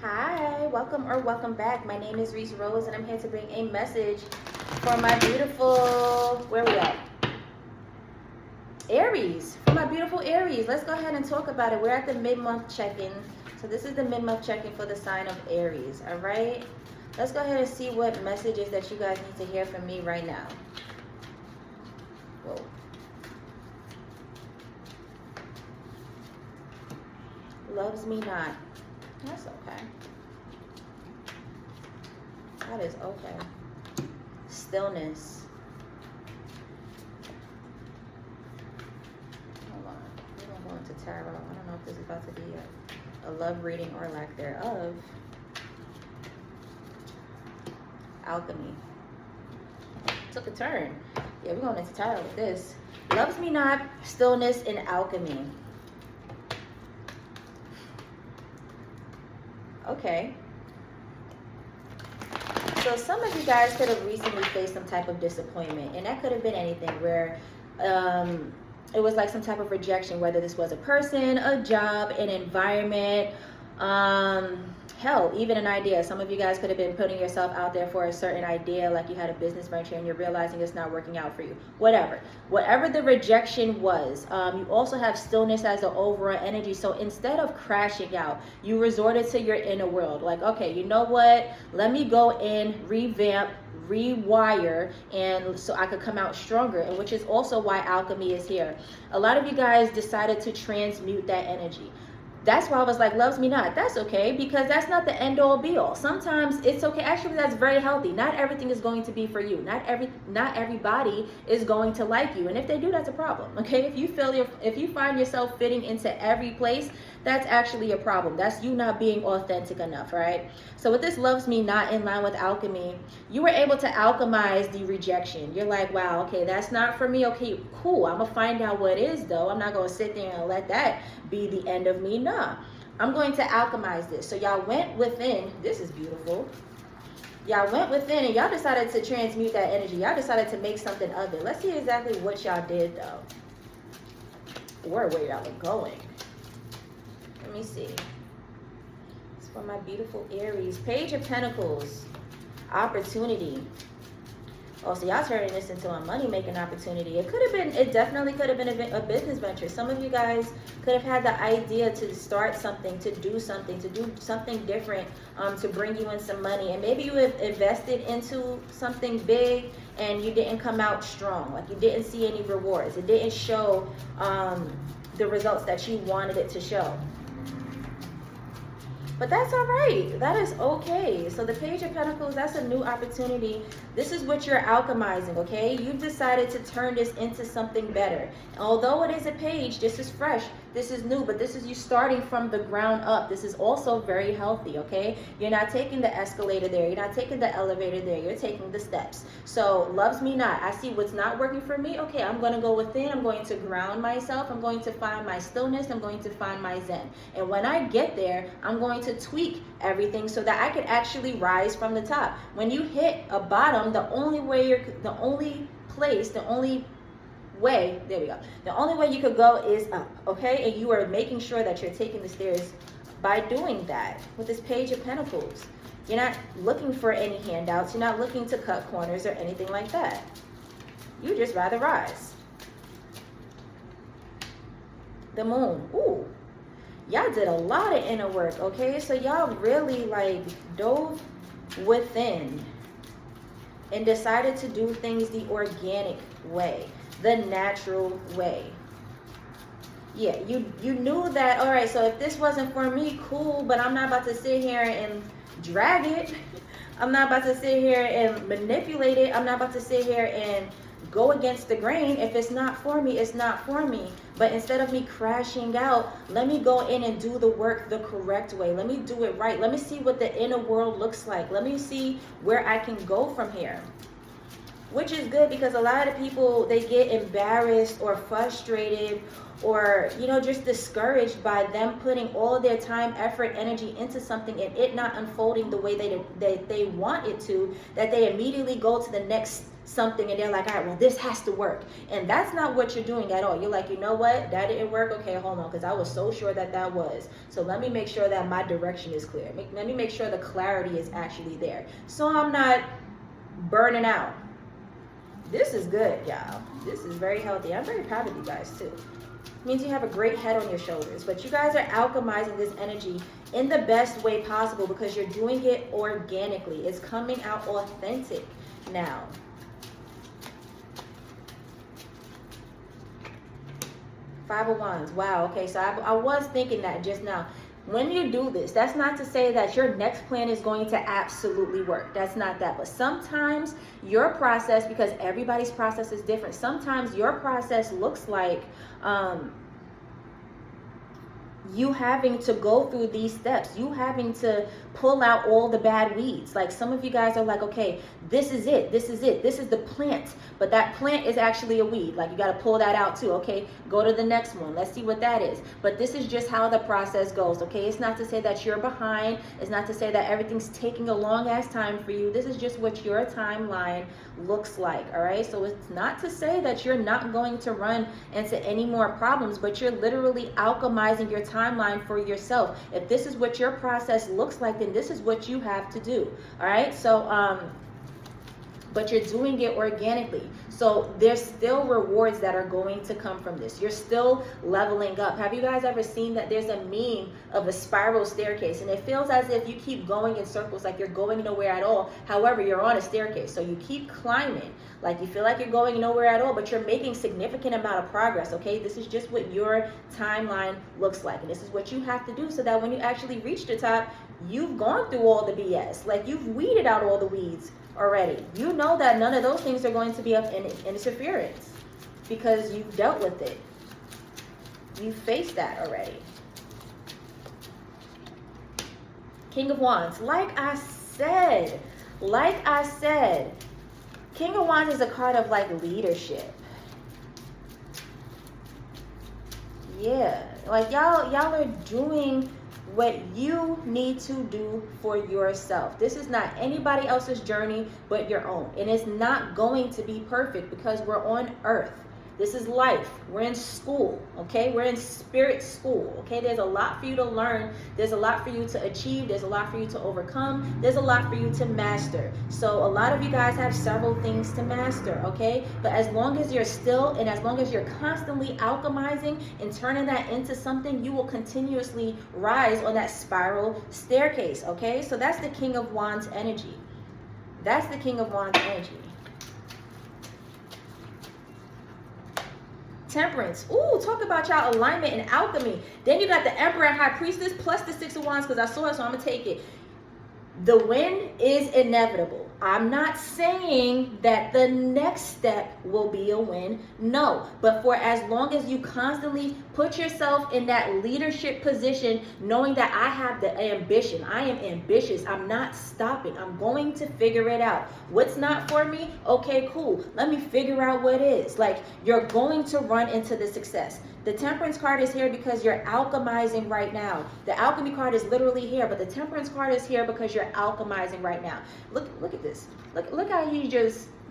Hi, welcome or welcome back. My name is Rees Rose and I'm here to bring a message for my beautiful, where we at? Aries, for my beautiful Aries. Let's go ahead and talk about it. We're at the mid-month check-in. So this is the mid-month check-in for the sign of Aries, all right? Let's go ahead and see what messages that you guys need to hear from me right now. Whoa. Loves me not. That's okay. That is okay. Stillness. Hold on. We're going to go into tarot. I don't know if this is about to be a love reading or lack thereof. Alchemy. Took a turn. Yeah, we're going into tarot with this. Loves me not, stillness, and alchemy. Okay. So some of you guys could have recently faced some type of disappointment, and that could have been anything where it was like some type of rejection, whether this was a person, a job, an environment, hell, even an idea. Some of you guys could have been putting yourself out there for a certain idea, like you had a business venture and you're realizing it's not working out for you. Whatever the rejection was, you also have stillness as the overall energy. So instead of crashing out, you resorted to your inner world. Like, okay, you know what? Let me go in, revamp, rewire, and so I could come out stronger, and which is also why alchemy is here. A lot of you guys decided to transmute that energy. That's why I was like, loves me not. That's okay, because that's not the end all be all. Sometimes it's okay. Actually, that's very healthy. Not everything is going to be for you. Not everybody is going to like you. And if they do, that's a problem. Okay? If you find yourself fitting into every place, that's actually a problem. That's you not being authentic enough, right? So with this loves me not in line with alchemy, you were able to alchemize the rejection. You're like, wow, okay, that's not for me. Okay, cool. I'm gonna find out what is though. I'm not gonna sit there and let that be the end of me. Nah, I'm going to alchemize this. So y'all went within. This is beautiful. Y'all went within and y'all decided to transmute that energy. Y'all decided to make something of it. Let's see exactly what y'all did though, or where y'all are going. Let me see. It's for my beautiful Aries. Page of Pentacles. Opportunity. Oh, so y'all turning this into a money-making opportunity. It definitely could have been a business venture. Some of you guys could have had the idea to start something, to do something different, to bring you in some money. And maybe you have invested into something big and you didn't come out strong. Like you didn't see any rewards. It didn't show the results that you wanted it to show. But that's all right. That is okay. So the Page of Pentacles, that's a new opportunity. This is what you're alchemizing, okay? You've decided to turn this into something better. Although it is a page, this is fresh, this is new, but this is you starting from the ground up. This is also very healthy, okay? You're not taking the escalator there. You're not taking the elevator there. You're taking the steps. So loves me not. I see what's not working for me. Okay, I'm going to go within. I'm going to ground myself. I'm going to find my stillness. I'm going to find my zen. And when I get there, I'm going to tweak everything so that I can actually rise from the top. When you hit a bottom, the only way you could go is up, okay? And you are making sure that you're taking the stairs by doing that with this Page of Pentacles. You're not looking for any handouts. You're not looking to cut corners or anything like that. You just rather rise. The Moon. Ooh. Y'all did a lot of inner work, okay? So y'all really like dove within and decided to do things the organic way, the natural way. Yeah, you knew that, all right, so if this wasn't for me, cool, but I'm not about to sit here and drag it. I'm not about to sit here and manipulate it. I'm not about to sit here and go against the grain. If it's not for me, it's not for me. But instead of me crashing out, let me go in and do the work the correct way. Let me do it right. Let me see what the inner world looks like. Let me see where I can go from here. which is good because a lot of people, they get embarrassed or frustrated or, you know, just discouraged by them putting all their time, effort, energy into something and it not unfolding the way they want it to, that they immediately go to the next something and they're like, all right, well, this has to work. And that's not what you're doing at all. You're like, you know what, that didn't work. Okay, hold on, because I was so sure that that was. So let me make sure that my direction is clear. Let me make sure the clarity is actually there, so I'm not burning out. This is good, y'all. This is very healthy. I'm very proud of you guys too. It means you have a great head on your shoulders, but you guys are alchemizing this energy in the best way possible because you're doing it organically. It's coming out authentic now. Five of Wands. Wow. Okay, so I was thinking that just now. When you do this, that's not to say that your next plan is going to absolutely work. That's not that. But sometimes your process, because everybody's process is different, sometimes your process looks like you having to go through these steps, you having to pull out all the bad weeds. Like some of you guys are like, okay, this is it, this is it, this is the plant, but that plant is actually a weed. Like you got to pull that out too. Okay, go to the next one, let's see what that is. But this is just how the process goes. Okay, it's not to say that you're behind, it's not to say that everything's taking a long ass time for you. This is just what your timeline looks like. All right, so it's not to say that you're not going to run into any more problems, but you're literally alchemizing your timeline for yourself. If this is what your process looks like, then this is what you have to do. All right, so but you're doing it organically. So there's still rewards that are going to come from this. You're still leveling up. Have you guys ever seen that there's a meme of a spiral staircase and it feels as if you keep going in circles, like you're going nowhere at all. However, you're on a staircase, so you keep climbing, like you feel like you're going nowhere at all, but you're making significant amount of progress. Okay, this is just what your timeline looks like, and this is what you have to do so that when you actually reach the top, you've gone through all the BS, like you've weeded out all the weeds already. You know that none of those things are going to be of interference because you've dealt with it. You faced that already. King of Wands. Like I said, King of Wands is a card of like leadership. Yeah, like y'all are doing what you need to do for yourself. This is not anybody else's journey but your own. And it's not going to be perfect because we're on earth. This is life. We're in school, okay? We're in spirit school, okay? There's a lot for you to learn. There's a lot for you to achieve. There's a lot for you to overcome. There's a lot for you to master. So a lot of you guys have several things to master, okay? But as long as you're still and as long as you're constantly alchemizing and turning that into something, you will continuously rise on that spiral staircase, okay? So that's the King of Wands energy. That's the King of Wands energy. Temperance. Ooh, talk about y'all alignment and alchemy. Then you got the Emperor and High Priestess plus the Six of Wands because I saw it, so I'm going to take it. The win is inevitable. I'm not saying that the next step will be a win. No, but for as long as you constantly put yourself in that leadership position, knowing that I have the ambition, I am ambitious, I'm not stopping, I'm going to figure it out. What's not for me? Okay, cool. Let me figure out what is. Like, you're going to run into the success. The Temperance card is here because you're alchemizing right now. The Alchemy card is literally here, but the Temperance card is here because you're alchemizing right now. Look at this. Look how you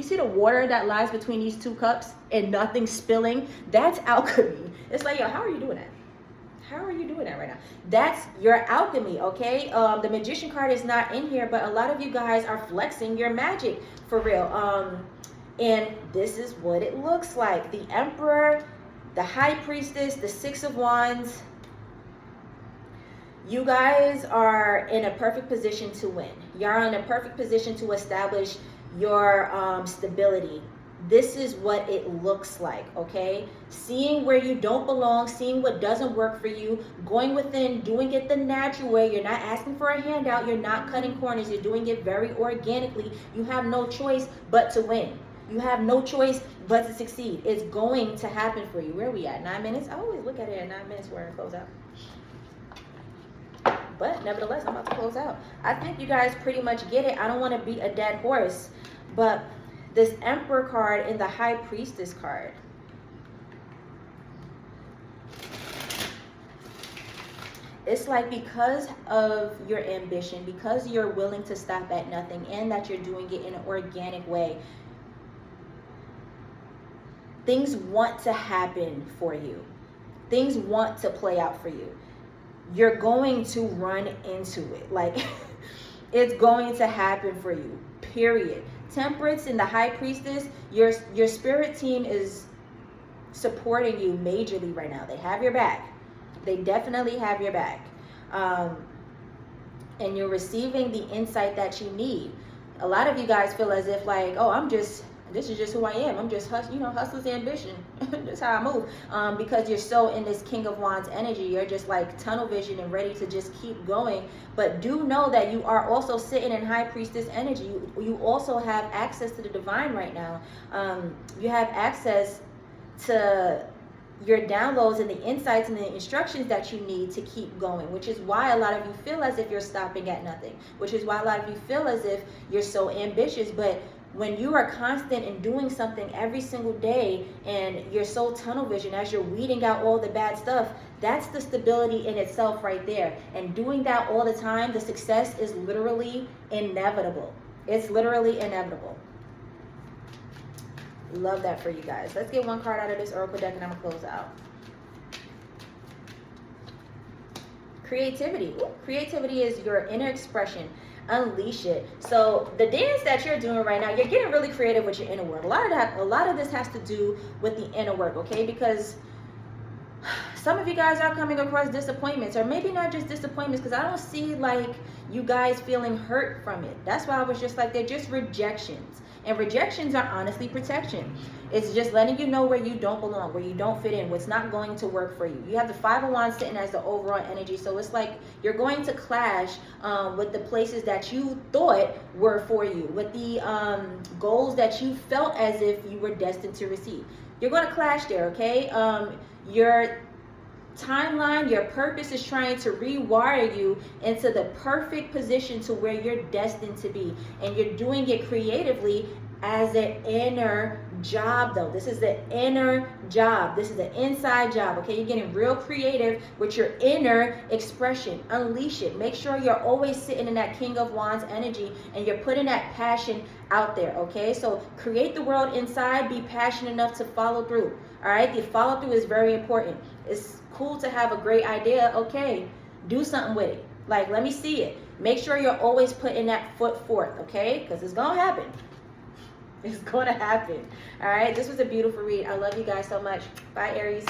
see the water that lies between these two cups and nothing spilling? That's alchemy. It's like, yo, how are you doing that? How are you doing that right now? That's your alchemy, okay? The Magician card is not in here, but a lot of you guys are flexing your magic for real. And this is what it looks like. The Emperor, the High Priestess, the Six of Wands. You guys are in a perfect position to win. You're in a perfect position to establish your stability. This is what it looks like, okay? Seeing where you don't belong, seeing what doesn't work for you, going within, doing it the natural way. You're not asking for a handout. You're not cutting corners. You're doing it very organically. You have no choice but to win. You have no choice but to succeed. It's going to happen for you. Where are we at? 9 minutes? I always look at it at 9 minutes. We're going to close out. But nevertheless, I'm about to close out. I think you guys pretty much get it. I don't want to beat a dead horse, but this Emperor card and the High Priestess card. It's like because of your ambition, because you're willing to stop at nothing, and that you're doing it in an organic way, things want to happen for you. Things want to play out for you. You're going to run into it. Like, it's going to happen for you, period. Temperance and the High Priestess, your spirit team is supporting you majorly right now. They have your back. They definitely have your back. And you're receiving the insight that you need. A lot of you guys feel as if like, oh, this is just who I am. I'm just, hustler's ambition. That's how I move. Because you're so in this King of Wands energy, you're just like tunnel vision and ready to just keep going. But do know that you are also sitting in High Priestess energy. You also have access to the divine right now. You have access to your downloads and the insights and the instructions that you need to keep going, which is why a lot of you feel as if you're stopping at nothing, which is why a lot of you feel as if you're so ambitious. But when you are constant in doing something every single day and you're so tunnel vision as you're weeding out all the bad stuff, that's the stability in itself right there. And doing that all the time, the success is literally inevitable. It's literally inevitable. Love that for you guys. Let's get one card out of this Oracle deck and I'm going to close out. Creativity. Ooh, creativity is your inner expression. Unleash it. So the dance that you're doing right now, you're getting really creative with your inner work. A lot of this has to do with the inner work, okay? Because some of you guys are coming across disappointments, or maybe not just disappointments, because I don't see like you guys feeling hurt from it. That's why I was just like, they're just rejections. And rejections are honestly protection. It's just letting you know where you don't belong, where you don't fit in, what's not going to work for you. You have the Five of Wands sitting as the overall energy. So it's like you're going to clash with the places that you thought were for you, with the goals that you felt as if you were destined to receive. You're going to clash there, okay? Your timeline, your purpose is trying to rewire you into the perfect position to where you're destined to be. And you're doing it creatively as an inner job though. This is the inner job. This is the inside job, okay? You're getting real creative with your inner expression. Unleash it. Make sure you're always sitting in that King of Wands energy and you're putting that passion out there, okay? So create the world inside. Be passionate enough to follow through, all right? The follow through is very important. It's cool to have a great idea. Okay, do something with it. Like, let me see it. Make sure you're always putting that foot forth, okay? Because it's going to happen. It's going to happen. All right, this was a beautiful read. I love you guys so much. Bye, Aries.